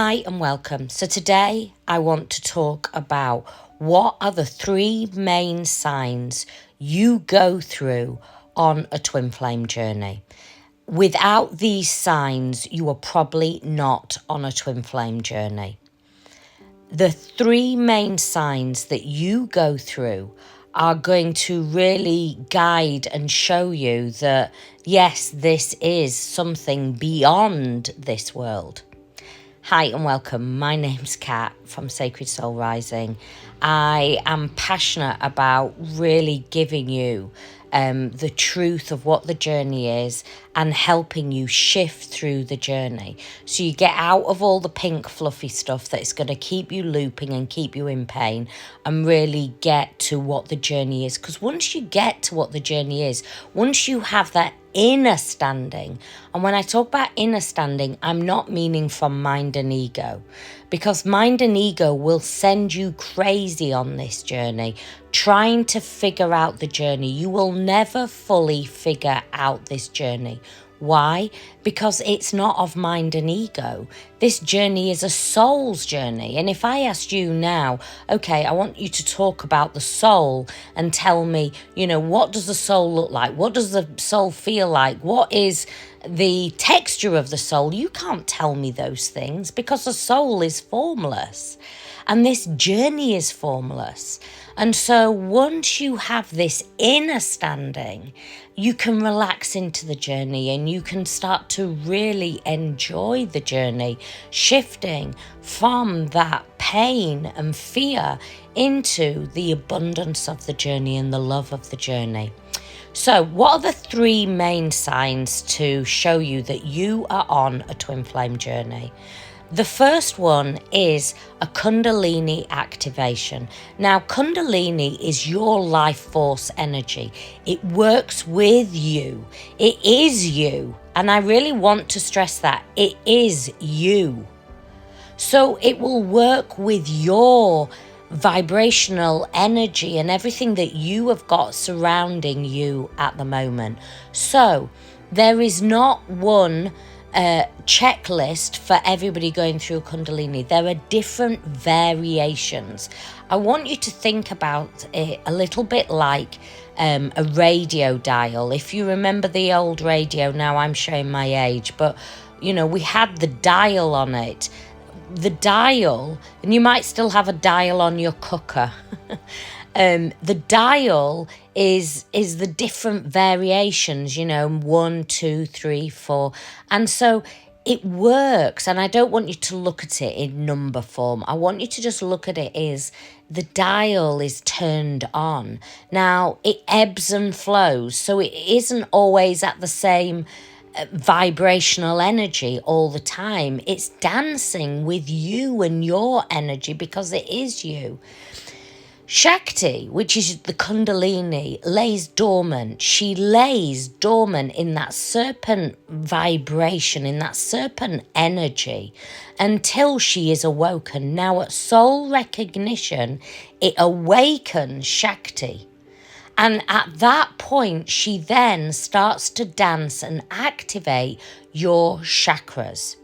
Hi and welcome. So today I want to talk about what are the three main signs you go through on a twin flame journey. Without these signs, you are probably not on a twin flame journey. The three main signs that you go through are going to really guide and show you that, yes, this is something beyond this world. Hi and welcome. My name's Kat from Sacred Soul Rising. I am passionate about really giving you the truth of what the journey is and helping you shift through the journey. So you get out of all the pink fluffy stuff that's going to keep you looping and keep you in pain and really get to what the journey is. Because once you get to what the journey is, once you have that inner standing, and when I talk about inner standing, I'm not meaning from mind and ego, because mind and ego will send you crazy on this journey, trying to figure out the journey. You will never fully figure out this journey. Why? Because it's not of mind and ego. This journey is a soul's journey. And if I asked you now, okay, I want you to talk about the soul and tell me, what does the soul look like? What does the soul feel like? What is the texture of the soul? You can't tell me those things because the soul is formless. And this journey is formless. And so once you have this inner standing, you can relax into the journey and you can start to really enjoy the journey, shifting from that pain and fear into the abundance of the journey and the love of the journey. So what are the three main signs to show you that you are on a twin flame journey? The first one is a Kundalini activation. Now, Kundalini is your life force energy. It works with you. It is you. And I really want to stress that. It is you. So it will work with your vibrational energy and everything that you have got surrounding you at the moment. So there is not one checklist for everybody going through Kundalini. There are different variations. I want you to think about it a little bit like a radio dial. If you remember the old radio, now I'm showing my age, but we had the dial on it. The dial, and you might still have a dial on your cooker. The dial is the different variations, 1, 2, 3, 4. And so it works. And I don't want you to look at it in number form. I want you to just look at it as the dial is turned on. Now, it ebbs and flows. So it isn't always at the same vibrational energy all the time. It's dancing with you and your energy because it is you. Shakti, which is the Kundalini, lays dormant. She lays dormant in that serpent vibration, in that serpent energy, until she is awoken. Now, at soul recognition, it awakens Shakti. And at that point, she then starts to dance and activate your chakras.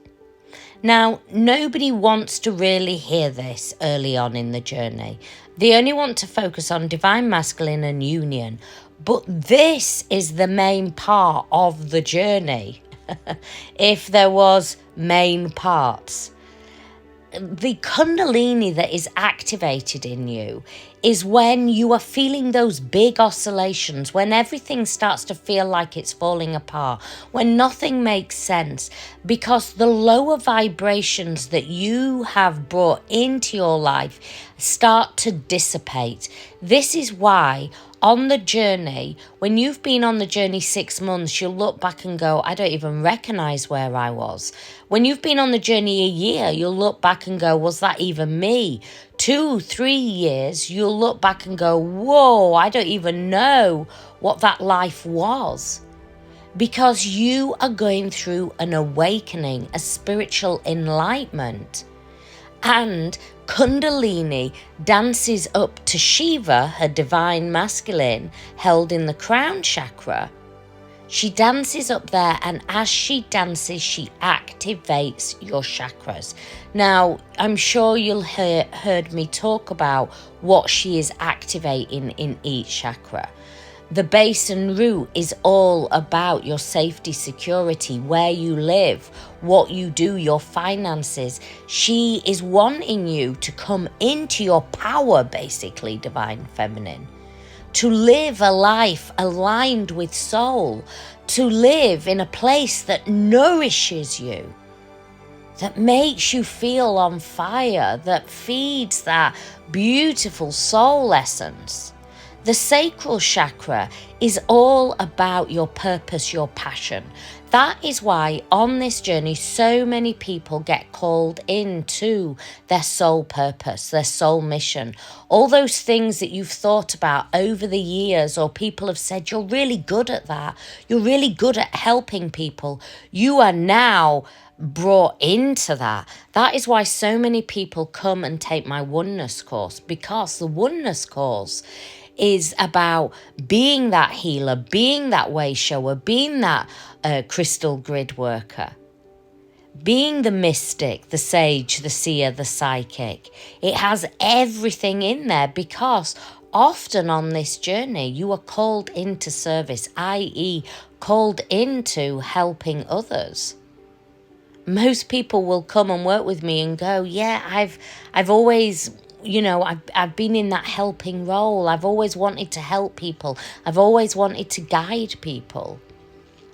Now, nobody wants to really hear this early on in the journey. They only want to focus on divine masculine and union. But this is the main part of the journey. If there was main parts. The Kundalini that is activated in you is when you are feeling those big oscillations, when everything starts to feel like it's falling apart, when nothing makes sense, because the lower vibrations that you have brought into your life start to dissipate. This is why on the journey, when you've been on the journey 6 months, you'll look back and go, I don't even recognize where I was. When you've been on the journey a year, you'll look back and go, was that even me? 2, 3 years, you'll look back and go, whoa, I don't even know what that life was. Because you are going through an awakening, a spiritual enlightenment. And Kundalini dances up to Shiva, her divine masculine, held in the crown chakra. She dances up there, and as she dances, she activates your chakras. Now, I'm sure you'll heard me talk about what she is activating in each chakra. The base and root is all about your safety, security, where you live, what you do, your finances. She is wanting you to come into your power, basically, Divine Feminine. To live a life aligned with soul, to live in a place that nourishes you, that makes you feel on fire, that feeds that beautiful soul essence. The sacral chakra is all about your purpose, your passion. That is why on this journey, so many people get called into their soul purpose, their soul mission. All those things that you've thought about over the years, or people have said, you're really good at that. You're really good at helping people. You are now brought into that. That is why so many people come and take my oneness course, because the oneness course is about being that healer, being that way shower, being that crystal grid worker, being the mystic, the sage, the seer, the psychic. It has everything in there, because often on this journey you are called into service, i.e. called into helping others. Most people will come and work with me and go, yeah, I've always, I've been in that helping role. I've always wanted to help people. I've always wanted to guide people.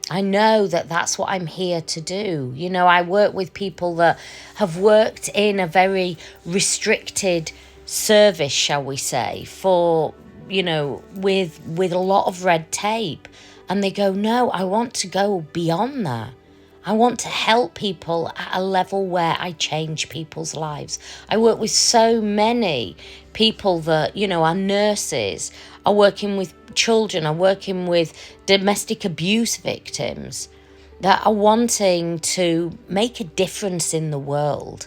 I know that that's what I'm here to do. I work with people that have worked in a very restricted service, shall we say, for, with a lot of red tape. And they go, no, I want to go beyond that. I want to help people at a level where I change people's lives. I work with so many people that, are nurses, are working with children, are working with domestic abuse victims that are wanting to make a difference in the world.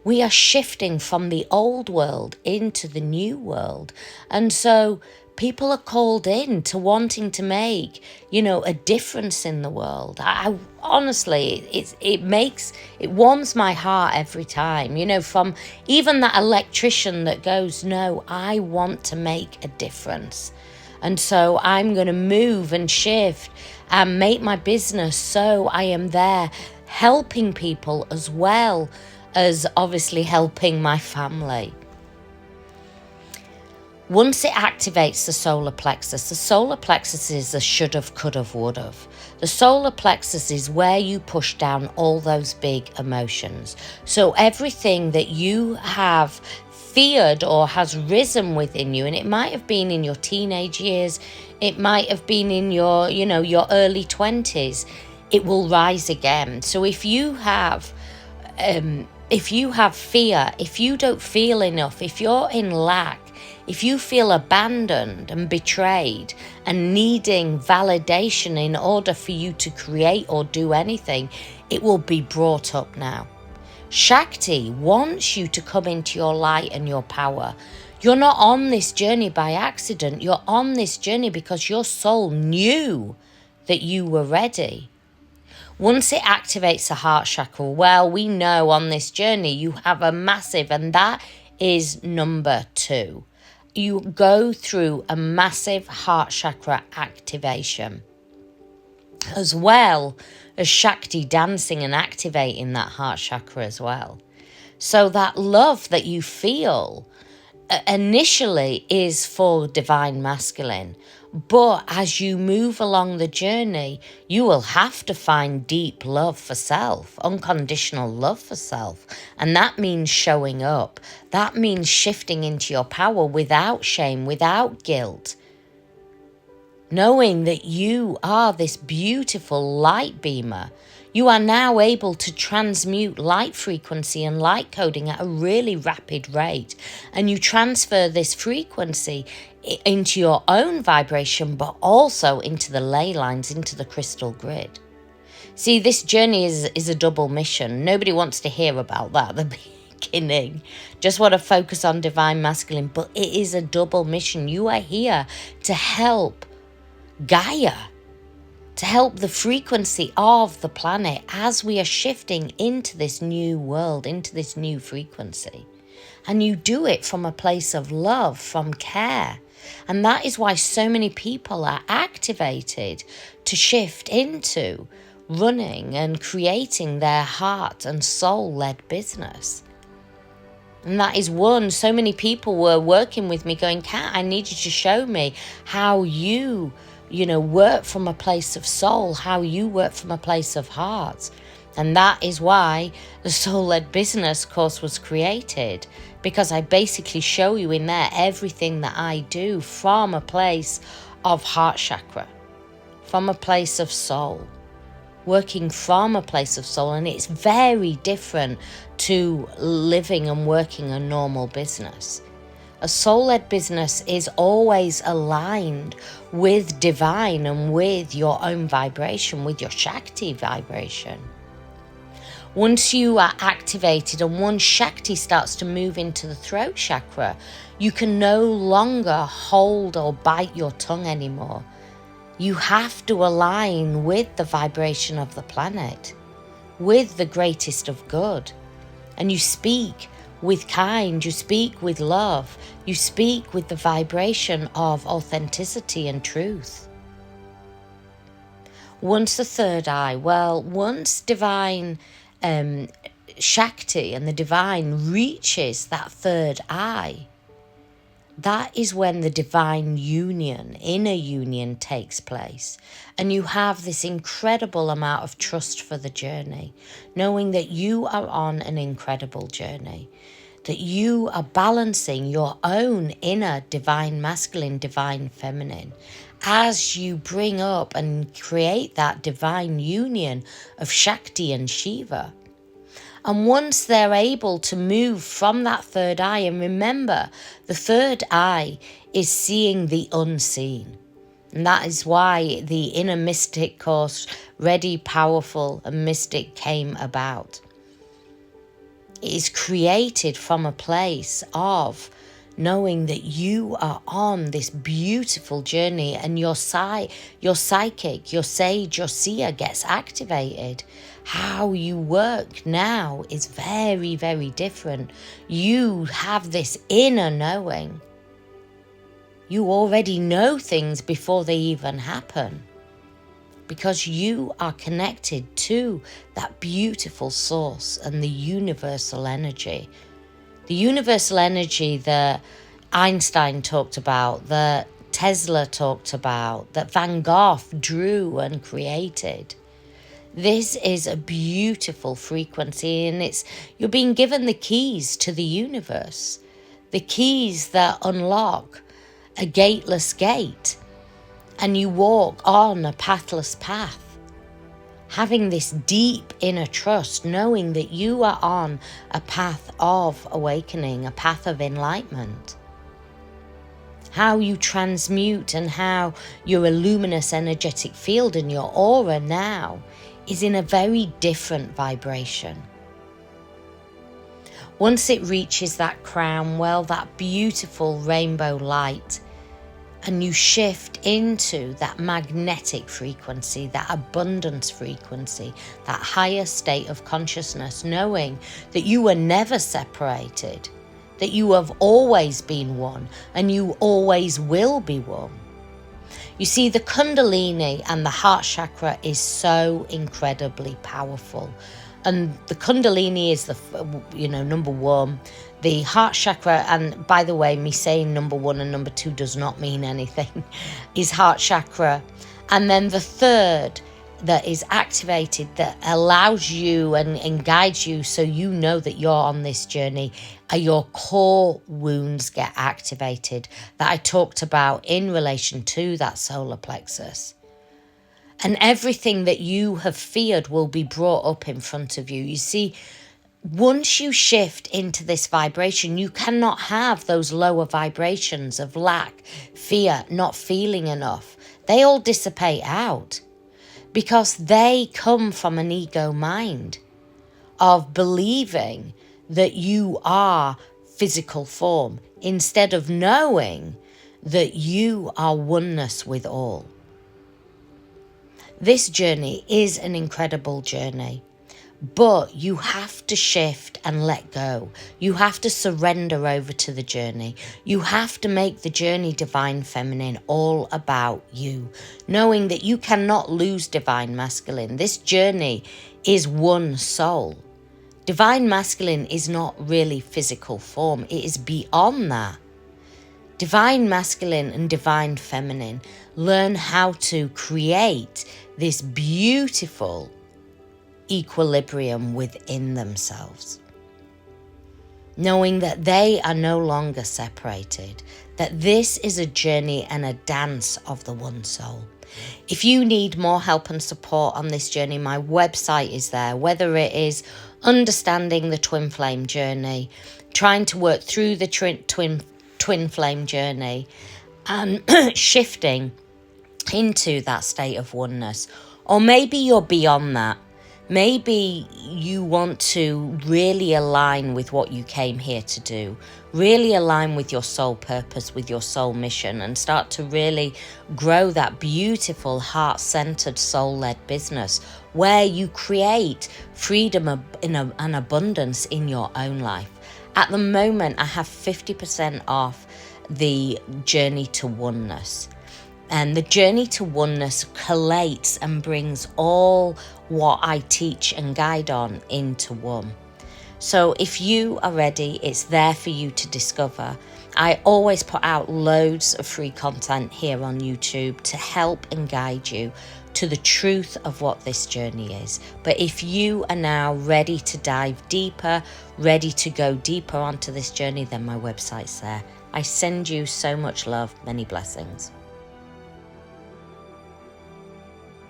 We are shifting from the old world into the new world. And so people are called in to wanting to make, a difference in the world. I honestly, it warms my heart every time, from even that electrician that goes, no, I want to make a difference. And so I'm going to move and shift and make my business so I am there helping people as well as obviously helping my family. Once it activates the solar plexus is a should've, could've, would've. The solar plexus is where you push down all those big emotions. So everything that you have feared or has risen within you, and it might have been in your teenage years, it might have been in your, your early 20s, it will rise again. So if you have fear, if you don't feel enough, if you're in lack, if you feel abandoned and betrayed and needing validation in order for you to create or do anything, it will be brought up now. Shakti wants you to come into your light and your power. You're not on this journey by accident. You're on this journey because your soul knew that you were ready. Once it activates the heart chakra, well, we know on this journey you have a massive, and that is number 2. You go through a massive heart chakra activation, as well as Shakti dancing and activating that heart chakra as well. So that love that you feel initially is for divine masculine, but as you move along the journey, you will have to find deep love for self, unconditional love for self. And that means showing up. That means shifting into your power without shame, without guilt. Knowing that you are this beautiful light beamer. You are now able to transmute light frequency and light coding at a really rapid rate. And you transfer this frequency into your own vibration, but also into the ley lines, into the crystal grid. See, this journey is a double mission. Nobody wants to hear about that at the beginning. Just want to focus on divine masculine, but it is a double mission. You are here to help Gaia. to help the frequency of the planet as we are shifting into this new world, into this new frequency. And you do it from a place of love, from care. And that is why so many people are activated to shift into running and creating their heart and soul-led business. And that is one, so many people were working with me going, Kat, I need you to show me how you work from a place of soul, how you work from a place of heart. And that is why the Soul-Led Business course was created, because I basically show you in there everything that I do from a place of heart chakra, from a place of soul, working from a place of soul. And it's very different to living and working a normal business. A soul-led business is always aligned with divine and with your own vibration, with your Shakti vibration. Once you are activated and once Shakti starts to move into the throat chakra, you can no longer hold or bite your tongue anymore. You have to align with the vibration of the planet, with the greatest of good. And you speak with kind, you speak with love, you speak with the vibration of authenticity and truth. Once the third eye, once divine Shakti and the divine reaches that third eye, that is when the divine union, inner union, takes place. And you have this incredible amount of trust for the journey, knowing that you are on an incredible journey, that you are balancing your own inner divine masculine, divine feminine, as you bring up and create that divine union of Shakti and Shiva. And once they're able to move from that third eye, and remember, the third eye is seeing the unseen. And that is why the Inner Mystic course, Ready, Powerful and Mystic, came about. It is created from a place of knowing that you are on this beautiful journey, and your psychic, your sage, your seer gets activated. How you work now is very, very different. You have this inner knowing. You already know things before they even happen, because you are connected to that beautiful source and the universal energy. The universal energy that Einstein talked about, that Tesla talked about, that Van Gogh drew and created. This is a beautiful frequency, and you're being given the keys to the universe, the keys that unlock a gateless gate, and you walk on a pathless path. Having this deep inner trust, knowing that you are on a path of awakening, a path of enlightenment. How you transmute and how your luminous energetic field and your aura now is in a very different vibration. Once it reaches that crown, that beautiful rainbow light, and you shift into that magnetic frequency, that abundance frequency, that higher state of consciousness, knowing that you were never separated, that you have always been one, and you always will be one. You see, the Kundalini and the heart chakra is so incredibly powerful. And the Kundalini is number one. The heart chakra, and by the way, me saying number one and number two does not mean anything, is heart chakra. And then the third that is activated, that allows you and guides you so you know that you're on this journey, are your core wounds get activated, that I talked about in relation to that solar plexus. And everything that you have feared will be brought up in front of you. You see, once you shift into this vibration, you cannot have those lower vibrations of lack, fear, not feeling enough. They all dissipate out, because they come from an ego mind of believing that you are physical form, instead of knowing that you are oneness with all. This journey is an incredible journey, but you have to shift and let go. You have to surrender over to the journey. You have to make the journey Divine Feminine all about you, knowing that you cannot lose Divine Masculine. This journey is one soul. Divine Masculine is not really physical form. It is beyond that. Divine Masculine and Divine Feminine learn how to create this beautiful equilibrium within themselves, knowing that they are no longer separated, that this is a journey and a dance of the one soul. If you need more help and support on this journey, my website is there, whether it is understanding the twin flame journey, trying to work through the twin flame journey, and shifting into that state of oneness. Or maybe you're beyond that. Maybe you want to really align with what you came here to do, really align with your soul purpose, with your soul mission, and start to really grow that beautiful heart-centered soul-led business where you create freedom and abundance in your own life. At the moment, I have 50% off the journey to oneness. And the journey to oneness collates and brings all what I teach and guide on into one. So if you are ready, it's there for you to discover. I always put out loads of free content here on YouTube to help and guide you to the truth of what this journey is. But if you are now ready to dive deeper, ready to go deeper onto this journey, then my website's there. I send you so much love, many blessings.